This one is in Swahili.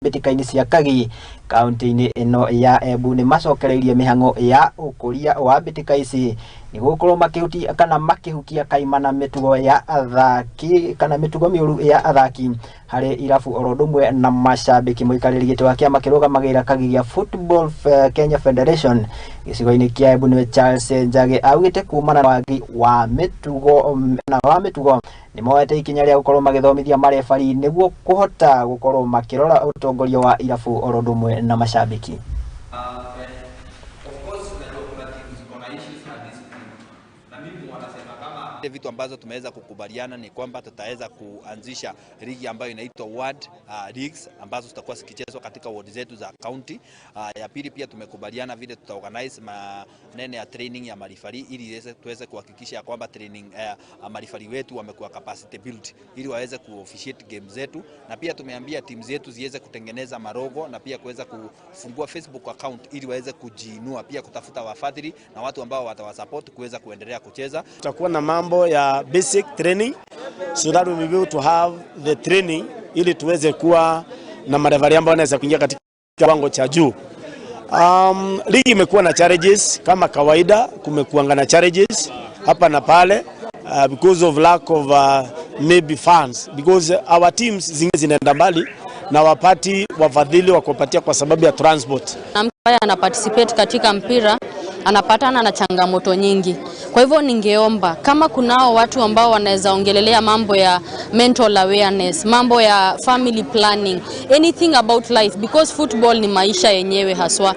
Mbĩtĩka-inĩ cia Kagi kaunti-inĩ ĩno ya Embu nĩ macokereirie mĩhang'o ya ũkũria wa mbĩtĩka ici nĩguo gũkorwo makĩhutia kana makĩhukia kaimana mĩtugo ya athaki kana mĩtugo mĩũru ya athaki harĩ irabu oro ũndũ na macambĩki. Mũikarĩri gĩtĩ wa kĩama kĩrũgamagĩrĩra Kagi gĩa Football Kenya Federation gĩcigo-inĩ kĩa Embu nĩwe Charles Njagi augĩte kumana na wagi wa mĩtugo nĩ moete ikinya rĩa gũkorwo magĩthomithia marebari nĩguo kũhota gũkorwo makĩrora ũtongoria wa irabu oro ũndũ na macambĩki. Vitu ambazo tumeweza kukubaliana ni kwamba tutaweza kuanzisha ligi ambayo inaitwa ward leagues ambazo zitakuwa zikichezwa katika ward zetu za county. Ya pili pia tumekubaliana vile tutaorganize maneno ya training ya marifari ili tuweze kuhakikisha kwamba training marifari wetu wamekuwa capacity build ili waweze kuofficiate game zetu, na pia tumeambia timu zetu ziweze kutengeneza marogo na pia kuweza kufungua Facebook account ili waweze kujiinua, pia kutafuta wafadhili na watu ambao watawasupport kuweza kuendelea kucheza. Tutakuwa na mambo ya basic training so that we will be able to have the training ili tuweze kuwa na marevari ambao wanaweza kuingia katika kiwango cha juu. Ligi imekuwa na challenges kama kawaida, kumekuwa na challenges hapa na pale because of lack of maybe funds, because our teams zingine zinaenda mbali na wapati wafadhili wa kupatia kwa sababu ya transport. Ambaye ana participate katika mpira anapatana na changamoto nyingi. Kwa hivyo ningeomba kama kunao watu ambao wanaweza ongelelea mambo ya mental awareness, mambo ya family planning, anything about life, because football ni maisha yenyewe haswa.